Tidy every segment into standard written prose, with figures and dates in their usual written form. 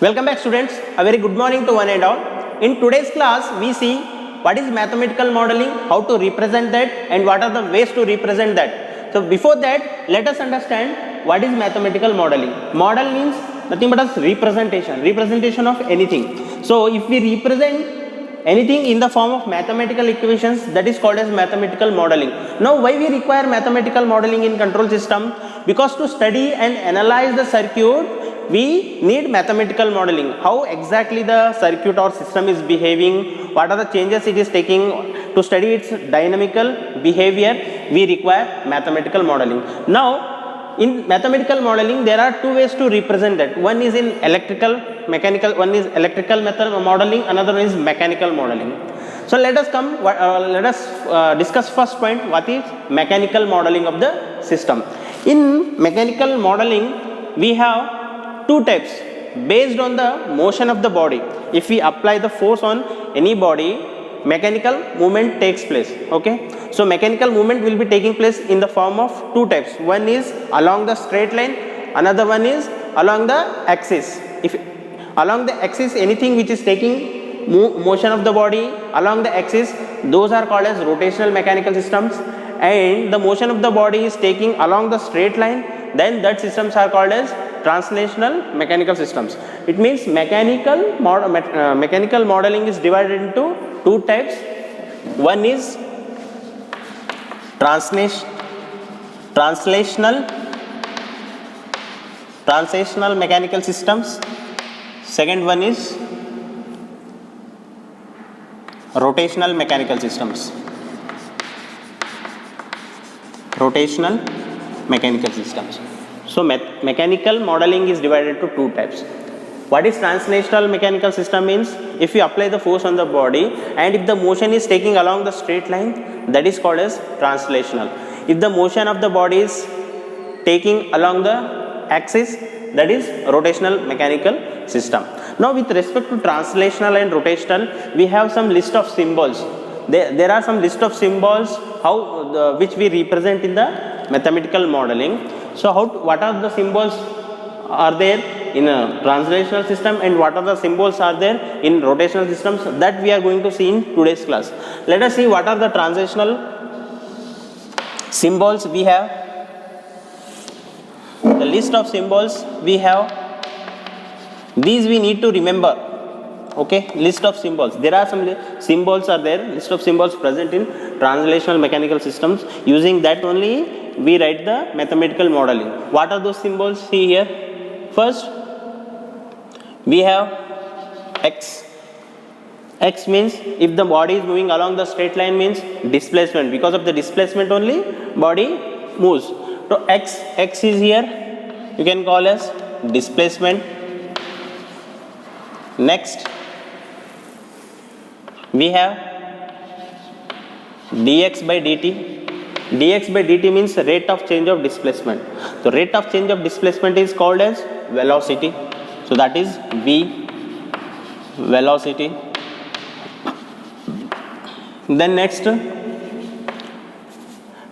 Welcome back students, a very good morning to one and all. In today's class we see what is mathematical modeling, how to represent that and what are the ways to represent that. So before that let us understand what is mathematical modeling. Model means nothing but a representation of anything. So if we represent anything in the form of mathematical equations, that is called as mathematical modeling. Now why we require mathematical modeling in control system? Because to study and analyze the circuit we need mathematical modeling. How exactly the circuit or system is behaving, what are the changes it is taking. To study its dynamical behavior we require mathematical modeling. Now in mathematical modeling there are two ways to represent that. One is in mechanical, one is electrical method modeling, another one is mechanical modeling. So let us discuss first point, what is mechanical modeling of the system. In mechanical modeling we have two types based on the motion of the body. If we apply the force on any body, mechanical movement takes place. Okay, so mechanical movement will be taking place in the form of two types. One is along the straight line, another one is along the axis. If along the axis anything which is taking motion of the body along the axis, those are called as rotational mechanical systems, and the motion of the body is taking along the straight line, then that systems are called as translational mechanical systems. It means mechanical modeling is divided into two types. One is translational mechanical systems. Second one is rotational mechanical systems. So mechanical modeling is divided to two types. What is translational mechanical system means? If you apply the force on the body and if the motion is taking along the straight line, that is called as translational. If the motion of the body is taking along the axis, that is rotational mechanical system. Now with respect to translational and rotational, we have some list of symbols. There are some list of symbols which we represent in the mathematical modeling. So what are the symbols are there in a translational system and what are the symbols are there in rotational systems, that we are going to see in today's class. Let us see what are the translational symbols we have. The list of symbols we have, these we need to remember. Okay, list of symbols. There are some symbols are there, list of symbols present in translational mechanical systems. Using that only we write the mathematical modeling. What are those symbols? See here. First we have x. X means if the body is moving along the straight line means displacement. Because of the displacement only body moves. So x is here, you can call as displacement. Next we have dx by dt. Dx by dt means rate of change of displacement. So rate of change of displacement is called as velocity. So that is v, velocity. Then next,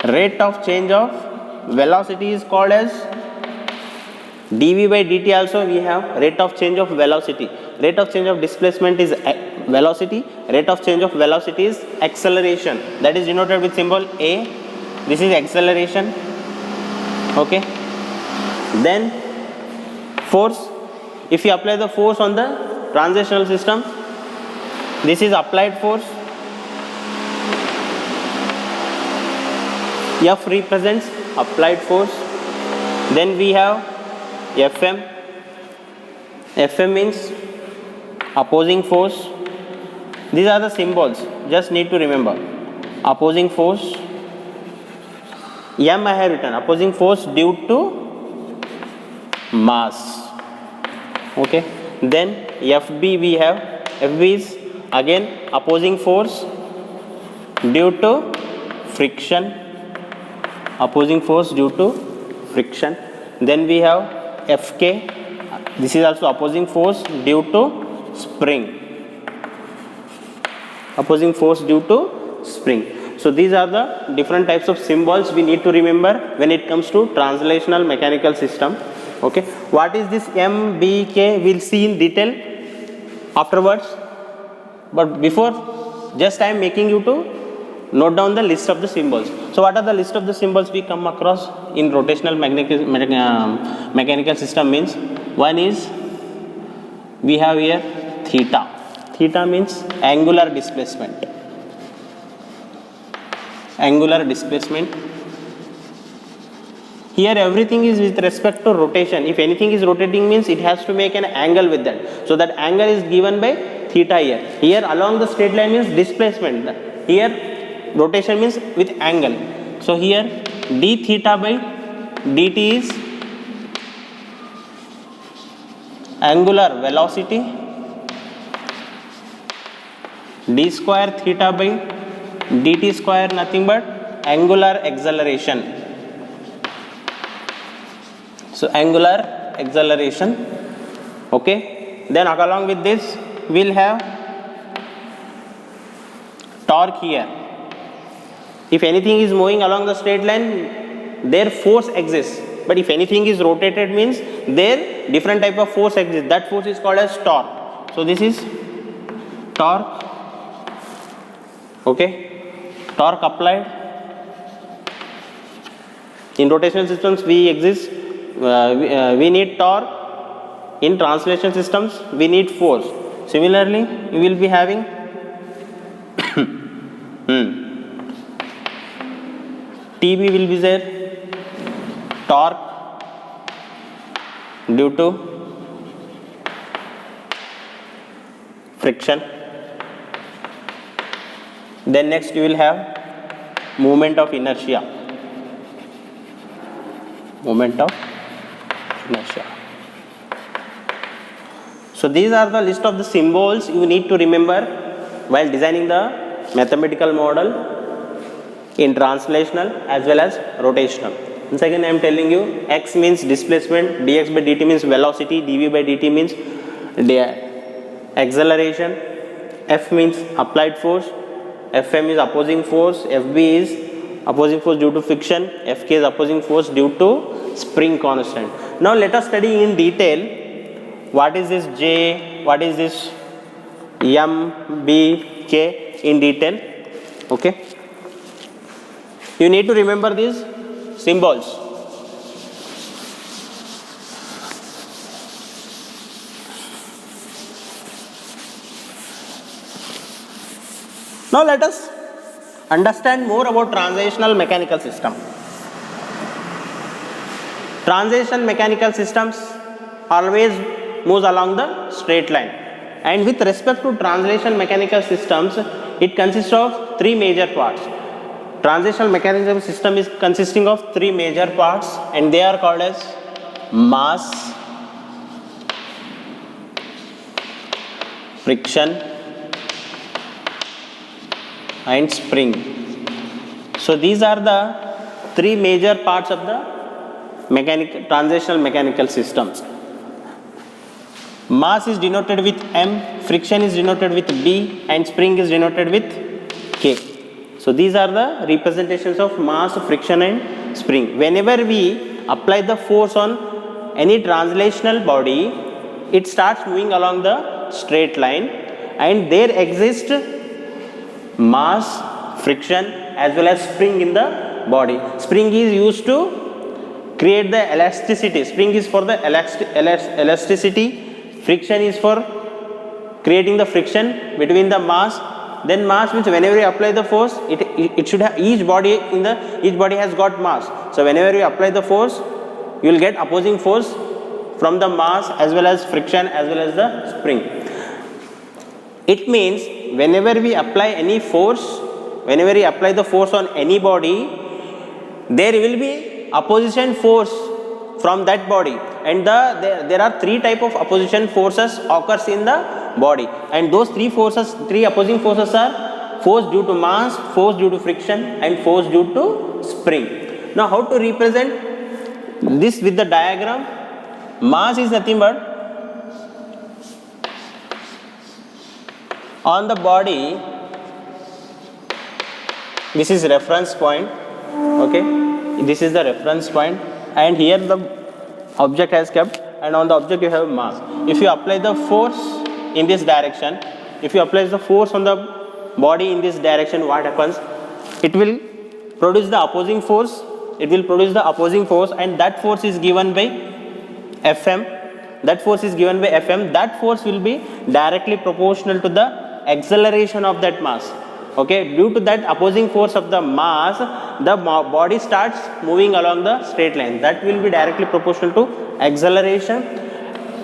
rate of change of velocity is called as dv by dt. Also we have rate of change of velocity. Rate of change of displacement is velocity. Rate of change of velocity is acceleration. That is denoted with symbol a. This is acceleration. Okay. Then force. If you apply the force on the translational system, this is applied force. F represents applied force. Then we have Fm. Fm means opposing force. These are the symbols, just need to remember. Opposing force. M I have written opposing force due to mass. Okay. Then FB we have. FB is again opposing force due to friction. Opposing force due to friction. Then we have FK. This is also opposing force due to spring. Opposing force due to spring. So these are the different types of symbols we need to remember when it comes to translational mechanical system. Okay, what is this M, B, K? We'll see in detail afterwards. But before, just I am making you to note down the list of the symbols. So what are the list of the symbols we come across in rotational mechanical system means? One is, we have here theta. Theta means angular displacement. Angular displacement. Here everything is with respect to rotation. If anything is rotating means it has to make an angle with that. So that angle is given by theta here. Here along the straight line means displacement. Here rotation means with angle. So here d theta by dt is angular velocity. D square theta by dt square nothing but angular acceleration. So angular acceleration. Okay. Then along with this we'll have torque here. If anything is moving along the straight line, their force exists. But if anything is rotated means there different type of force exists. That force is called as torque. So this is torque. Okay. Torque applied. In rotational systems we need torque. In translation systems we need force. Similarly, we will be having TB will be there, torque due to friction. Then next you will have moment of inertia. Moment of inertia. So these are the list of the symbols you need to remember while designing the mathematical model in translational as well as rotational. Once again I am telling you, x means displacement, dx by dt means velocity, dv by dt means acceleration, f means applied force, fm is opposing force, fb is opposing force due to friction, fk is opposing force due to spring constant. Now let us study in detail what is this J, what is this M, B, K in detail. Okay. You need to remember these symbols. Now let us understand more about translational mechanical system. Translation mechanical systems always moves along the straight line, and with respect to translation mechanical systems, it consists of three major parts. Translational mechanical system is consisting of three major parts, and they are called as mass, friction and spring. So these are the three major parts of the translational mechanical systems. Mass is denoted with M, friction is denoted with B, and spring is denoted with K. So these are the representations of mass, friction and spring. Whenever we apply the force on any translational body, it starts moving along the straight line, and there exists mass, friction as well as spring in the body. Spring is used to create the elasticity. Spring is for the elasticity. Friction is for creating the friction between the mass. Then mass means whenever you apply the force, it should have each body has got mass. So whenever you apply the force, you will get opposing force from the mass as well as friction as well as the spring. It means whenever we apply any force, whenever we apply the force on any body, there will be opposition force from that body, and there are three type of opposition forces occurs in the body, and those three opposing forces are force due to mass, force due to friction and force due to spring. Now how to represent this with the diagram? Mass is nothing but on the body, this is reference point. Okay, this is the reference point, and here the object has kept, and on the object you have mass. If you apply the force in this direction, if you apply the force on the body in this direction, what happens? It will produce the opposing force. It will produce the opposing force, and that force is given by Fm. That force is given by Fm. That force will be directly proportional to the acceleration of that mass. Okay, due to that opposing force of the mass, the body starts moving along the straight line. That will be directly proportional to acceleration,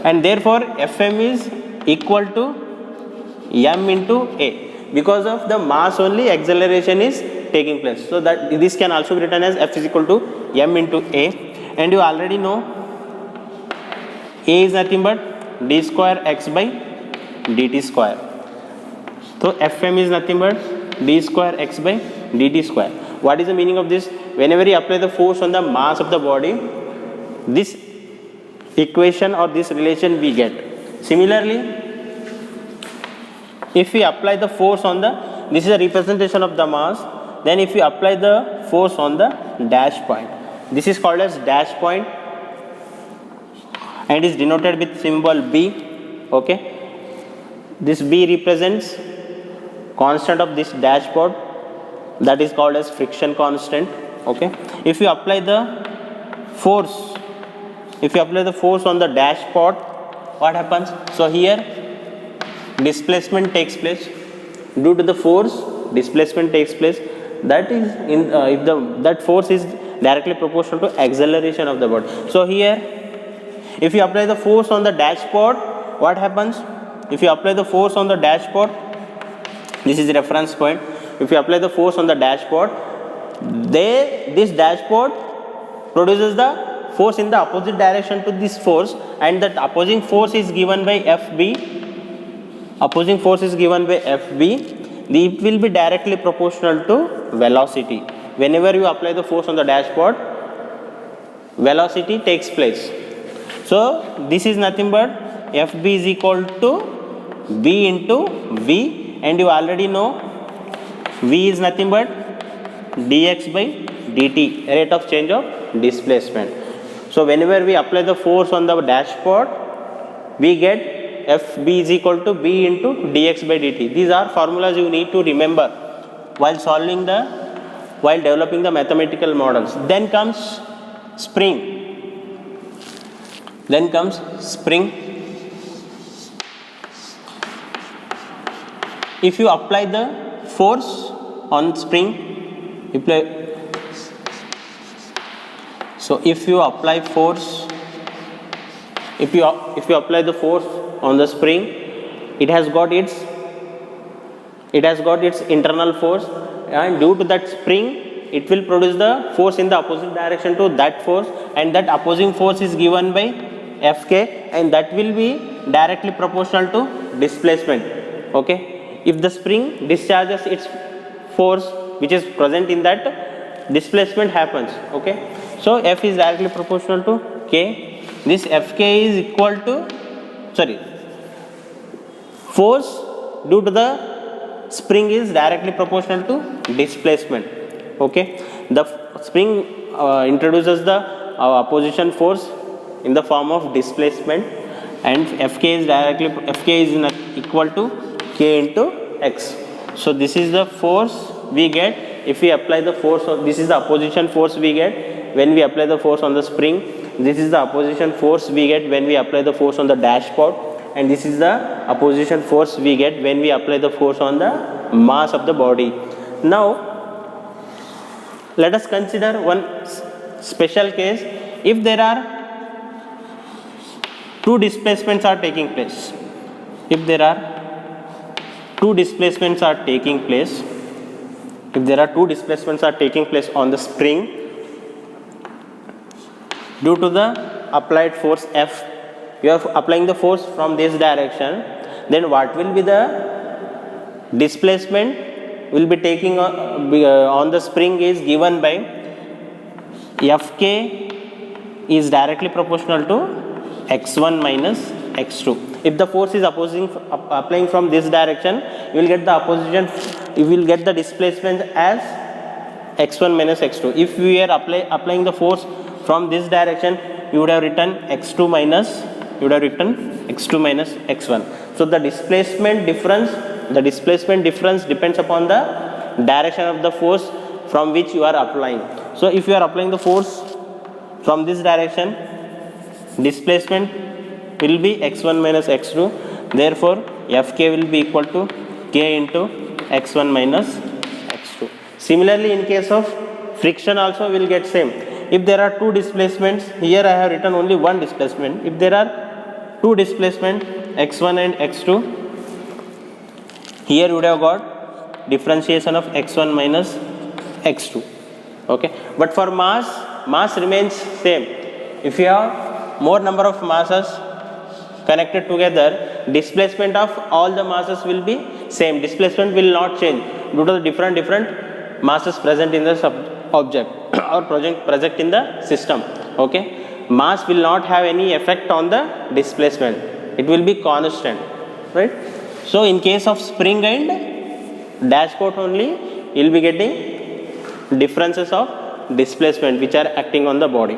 and therefore Fm is equal to m into a. Because of the mass only, acceleration is taking place. So that this can also be written as F is equal to m into a, and you already know a is nothing but d square x by dt square. So Fm is nothing but d square x by dt square. What is the meaning of this? Whenever you apply the force on the mass of the body, this equation or this relation we get. Similarly, if we apply the force on the, this is a representation of the mass, then if we apply the force on the dash point, this is called as dash point and is denoted with symbol B. Okay, this B represents constant of this dashpot, that is called as friction constant. Okay, if you apply the force, if you apply the force on the dashpot, what happens? So here displacement takes place. Due to the force, displacement takes place. That is in if that force is directly proportional to acceleration of the body. So here, if you apply the force on the dashpot, what happens? If you apply the force on the dashpot, this is the reference point. If you apply the force on the dashpot, this dashpot produces the force in the opposite direction to this force, and that opposing force is given by Fb. Opposing force is given by Fb. It will be directly proportional to velocity. Whenever you apply the force on the dashpot, velocity takes place. So this is nothing but Fb is equal to B into V, and you already know V is nothing but dx by dt, rate of change of displacement. So whenever we apply the force on the dashpot, we get Fb is equal to B into dx by dt. These are formulas you need to remember while developing the mathematical models. Then comes spring. Then comes spring. If you apply the force on spring, if you apply force, if you apply the force on the spring, it has got its internal force, and due to that spring, it will produce the force in the opposite direction to that force, and that opposing force is given by Fk, and that will be directly proportional to displacement. Okay, if the spring discharges its force which is present in that, displacement happens. Okay, so F is directly proportional to K. This Fk is equal to, force due to the spring is directly proportional to displacement. Okay, the spring introduces the opposition force in the form of displacement, and Fk is equal to K into X. So this is the force we get if we apply the force of, this is the opposition force we get when we apply the force on the spring. This is the opposition force we get when we apply the force on the dashpot, and this is the opposition force we get when we apply the force on the mass of the body. Now let us consider one special case. If there are two displacements are taking place, if there are two displacements are taking place on the spring, due to the applied force F, you are applying the force from this direction, then what will be the displacement will be taking on the spring is given by Fk is directly proportional to x1 minus x2. If the force is applying from this direction, you will get the displacement as x1 minus x2. If we are applying the force from this direction, you would have written x2 minus x1. So the displacement difference depends upon the direction of the force from which you are applying. So if you are applying the force from this direction, displacement will be x1 minus x2. Therefore Fk will be equal to k into x1 minus x2. Similarly, in case of friction also will get same. If there are two displacements, here I have written only one displacement. If there are two displacement x1 and x2, here you would have got differentiation of x1 minus x2. Okay, but for mass remains same. If you have more number of masses connected together, displacement of all the masses will be same. Displacement will not change due to the different masses present in the object or project in the system. Okay, mass will not have any effect on the displacement. It will be constant, right? So in case of spring and dashpot only, you will be getting differences of displacement which are acting on the body.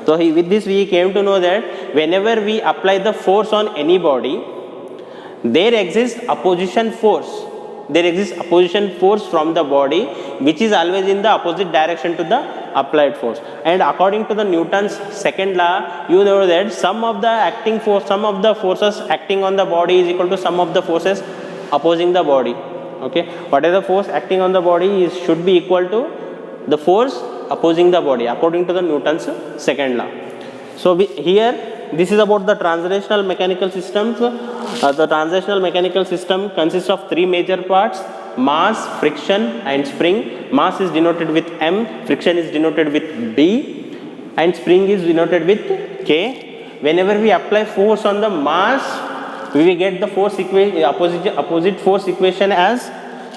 So with this we came to know that whenever we apply the force on any body, there exists opposition force. There exists opposition force from the body which is always in the opposite direction to the applied force. And according to the Newton's second law, you know that sum of the forces acting on the body is equal to sum of the forces opposing the body. Okay, whatever force acting on the body should be equal to the force opposing the body according to the Newton's second law. So here this is about the translational mechanical systems. The translational mechanical system consists of three major parts: mass, friction and spring. Mass is denoted with M, friction is denoted with B and spring is denoted with K. Whenever we apply force on the mass, we will get the opposite force equation as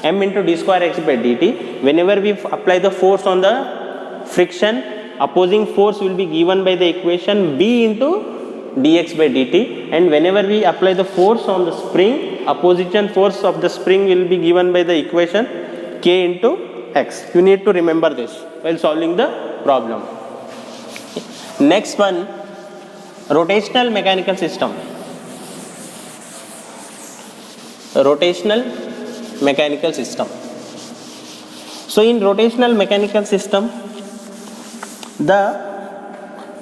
m into d square x by dt. Whenever we apply the force on the friction, opposing force will be given by the equation b into dx by dt. And whenever we apply the force on the spring, opposition force of the spring will be given by the equation k into x. You need to remember this while solving the problem. Next one, rotational mechanical system. Rotational mechanical system. So in rotational mechanical system, the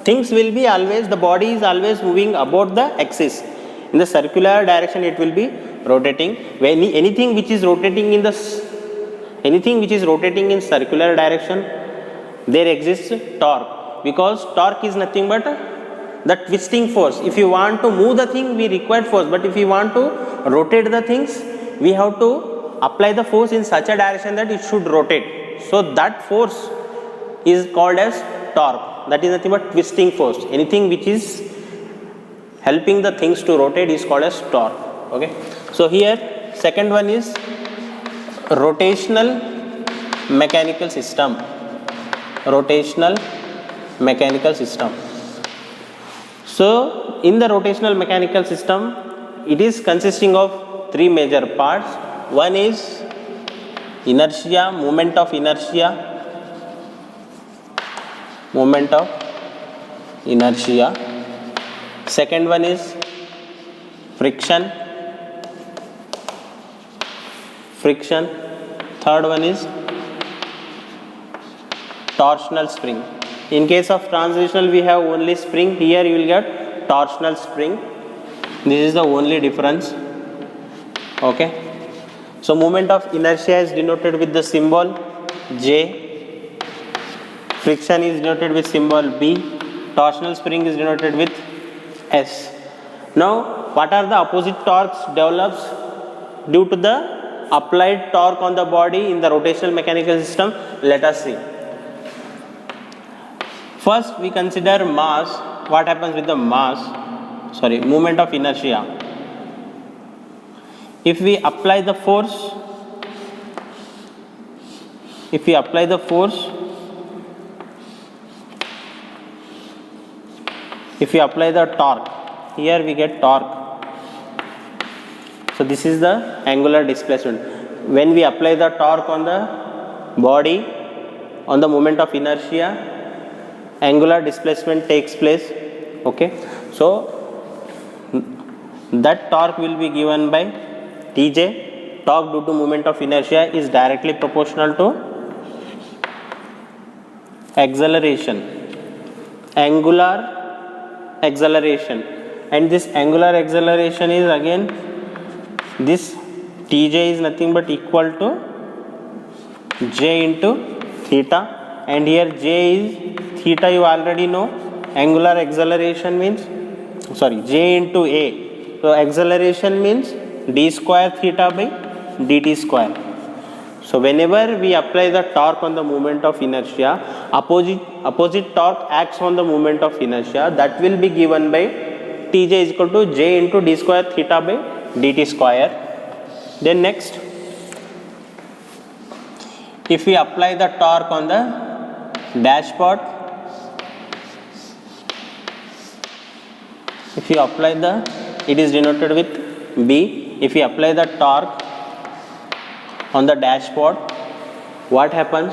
things will be always, the body is always moving about the axis. In the circular direction it will be rotating. When anything which is rotating in circular direction, there exists torque, because torque is nothing but the twisting force. If you want to move the thing, we require force, but if you want to rotate the things, we have to apply the force in such a direction that it should rotate. So that force is called as torque. That is nothing but twisting force. Anything which is helping the things to rotate is called as torque. Okay, so here second one is rotational mechanical system. Rotational mechanical system. So in the rotational mechanical system, it is consisting of three major parts. One is inertia, moment of inertia. Second one is friction. Third one is torsional spring. In case of translational, we have only spring. Here you will get torsional spring. This is the only difference. Okay. So moment of inertia is denoted with the symbol J. Friction is denoted with symbol B. Torsional spring is denoted with S. Now, what are the opposite torques develops due to the applied torque on the body in the rotational mechanical system? Let us see. First, we consider mass. What happens with the moment of inertia? If we apply the force, if we apply the torque, here we get torque. So this is the angular displacement. When we apply the torque on the body, on the moment of inertia, angular displacement takes place. Okay, so that torque will be given by Tj. Torque due to moment of inertia is directly proportional to acceleration, angular acceleration, and this angular acceleration is again, this Tj is nothing but equal to J into theta, and here J is theta, you already know. Angular acceleration means, sorry, J into A, so acceleration means d square theta by dt square. So whenever we apply the torque on the moment of inertia, opposite torque acts on the moment of inertia, that will be given by Tj is equal to J into d square theta by dt square. Then next, if we apply the torque on the dashpot, if you apply the, it is denoted with B. If we apply the torque on the dashpot, what happens?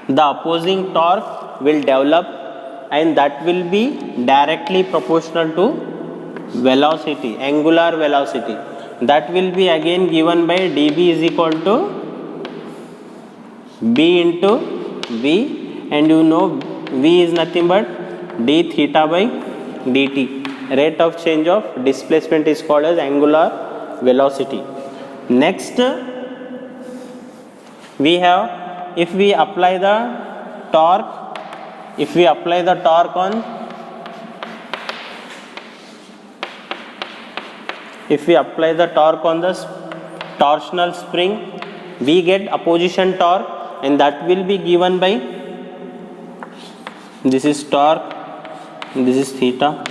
The opposing torque will develop, and that will be directly proportional to velocity, angular velocity. That will be again given by dB is equal to B into V, and you know V is nothing but d theta by dt. Rate of change of displacement is called as angular velocity. Next, we have, if we apply the torque, if we apply the torque on, if we apply the torque on the torsional spring, we get opposition torque, and that will be given by, this is torque, this is theta.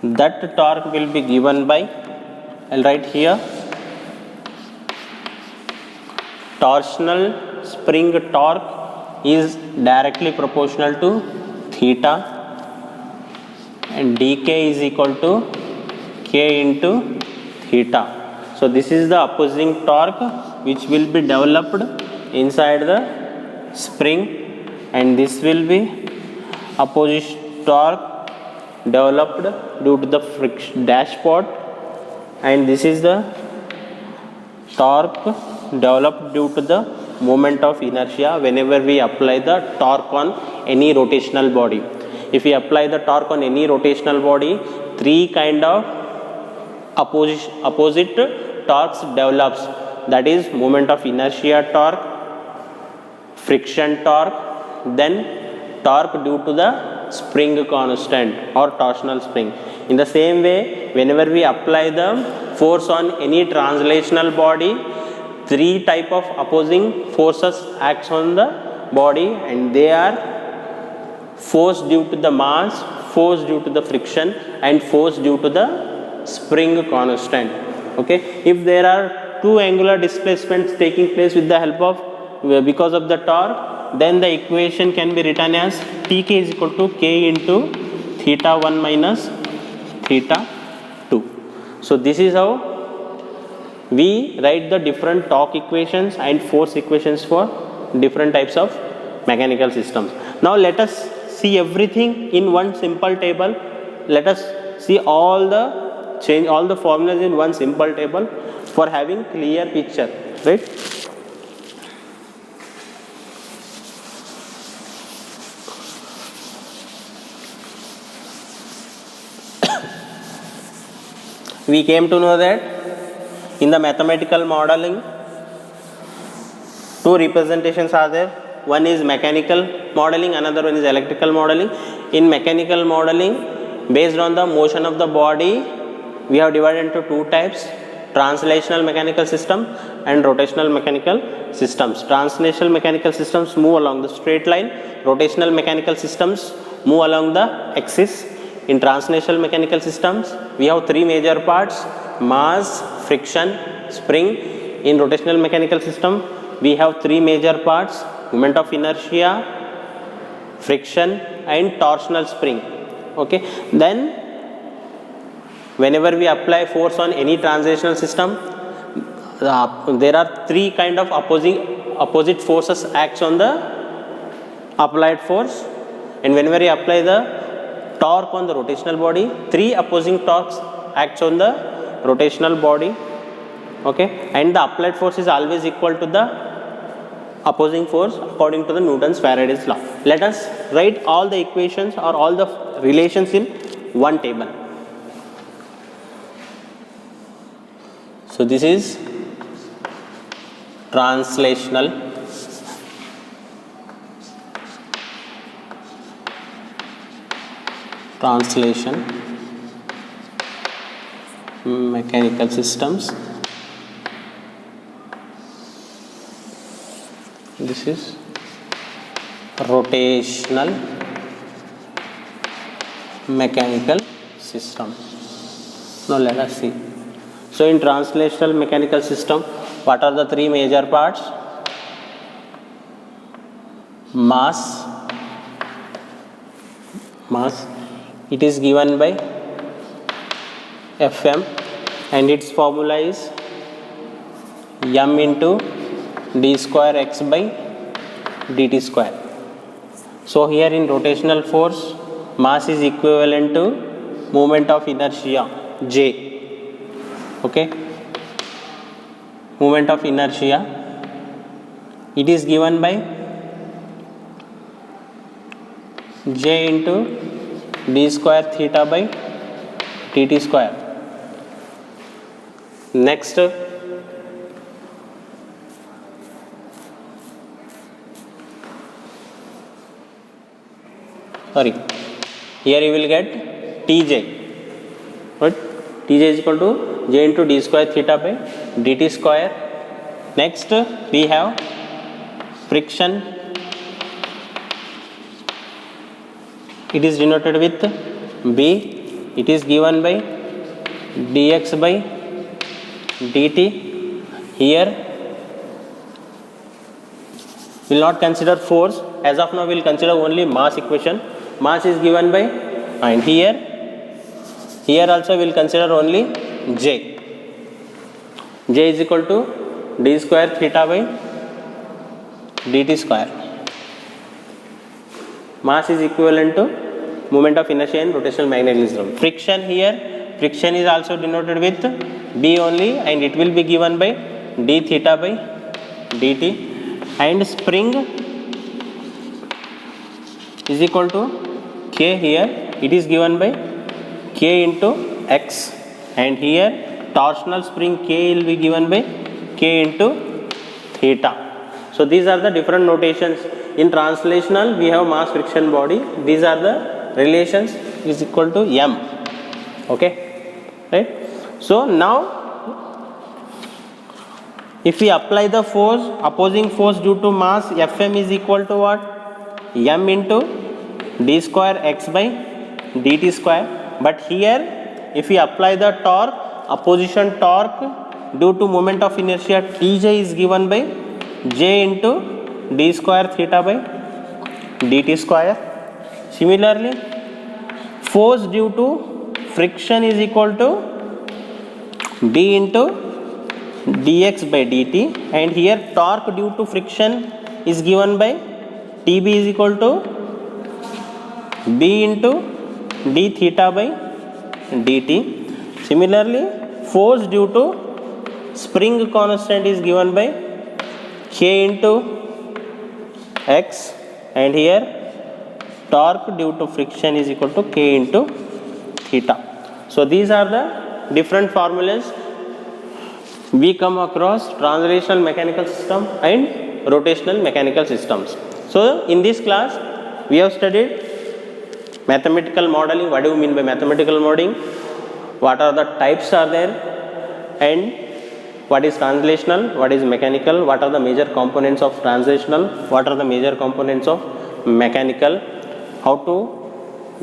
That torque will be given by, I'll write here, torsional spring torque is directly proportional to theta, and dk is equal to k into theta. So this is the opposing torque which will be developed inside the spring, and this will be opposite torque developed due to the friction dashpot, and this is the torque developed due to the moment of inertia whenever we apply the torque on any rotational body. If we apply the torque on any rotational body, three kind of opposite torques develops, that is moment of inertia torque, friction torque, then torque due to the spring constant or torsional spring. In the same way, whenever we apply the force on any translational body, three type of opposing forces acts on the body, and they are force due to the mass, force due to the friction, and force due to the spring constant. Okay, if there are two angular displacements taking place with the help of, because of the torque, then the equation can be written as Tk is equal to k into theta 1 minus theta 2. So this is how we write the different torque equations and force equations for different types of mechanical systems. Now let us see everything in one simple table. Let us see all the formulas in one simple table for having clear picture, right? We came to know that in the mathematical modeling, two representations are there. One is mechanical modeling, another one is electrical modeling. In mechanical modeling, based on the motion of the body, we have divided into two types: translational mechanical system and rotational mechanical systems. Translational mechanical systems move along the straight line. Rotational mechanical systems move along the axis. In translational mechanical systems, we have three major parts: mass, friction, spring. In rotational mechanical system, we have three major parts: moment of inertia, friction, and torsional spring. Okay, then whenever we apply force on any translational system, there are three kind of opposite forces acts on the applied force, and whenever you apply the torque on the rotational body, 3 opposing torques acts on the rotational body, okay, and the applied force is always equal to the opposing force according to the Newton's Faraday's law. Let us write all the equations or all the relations in one table. So this is translational mechanical systems. This is rotational mechanical system. Now let us see. So in translational mechanical system, what are the 3 major parts? Mass. It is given by Fm, and its formula is m into d square x by dt square. So here in rotational force, mass is equivalent to moment of inertia J. Okay, moment of inertia, it is given by J into d square theta by dt square. Next, here you will get Tj, right? Tj is equal to J into d square theta by dt square. Next, we have friction. It is denoted with B. It is given by dx by dt. Here we will not consider force. As of now, we will consider only mass equation. Mass is given by, and here also we will consider only J. J is equal to d square theta by dt square. Mass is equivalent to moment of inertia in rotational magnetic system. Friction, here friction is also denoted with B only, and it will be given by d theta by dt. And spring is equal to K. Here it is given by K into X, and here torsional spring K will be given by K into theta. So these are the different notations. In translational, we have mass, friction, body. These are the relations is equal to M. Okay, right? So now, if we apply the force, opposing force due to mass, Fm is equal to what? M into d square x by dt square. But here, if we apply the torque, opposition torque due to moment of inertia Tj is given by J into d square theta by dt square. Similarly, force due to friction is equal to B into dx by dt, and here torque due to friction is given by Tb is equal to B into d theta by dt. Similarly, force due to spring constant is given by K into X, and here torque due to friction is equal to K into theta. So these are the different formulas we come across translational mechanical system and rotational mechanical systems. So in this class, we have studied mathematical modeling. What do you mean by mathematical modeling? What are the types are there, and what is translational, what is mechanical, what are the major components of translational, what are the major components of mechanical, how to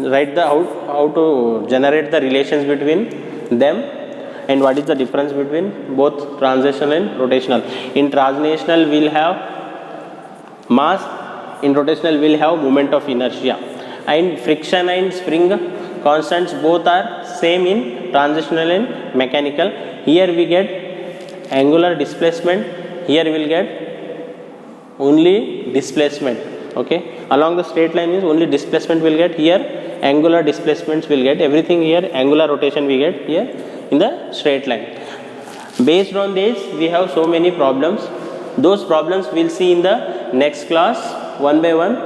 write the how to generate the relations between them, and what is the difference between both translational and rotational. In translational, we will have mass. In rotational, we will have moment of inertia. And friction and spring constants both are same in translational and mechanical. Here we get angular displacement. Here we will get only displacement. Okay. Along the straight line means only displacement will get here, angular displacements will get, everything here, angular rotation we get here in the straight line. Based on this, we have so many problems. Those problems we'll see in the next class one by one.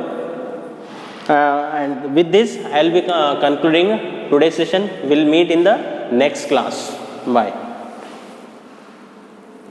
And with this, I'll be concluding today's session. We'll meet in the next class. Bye.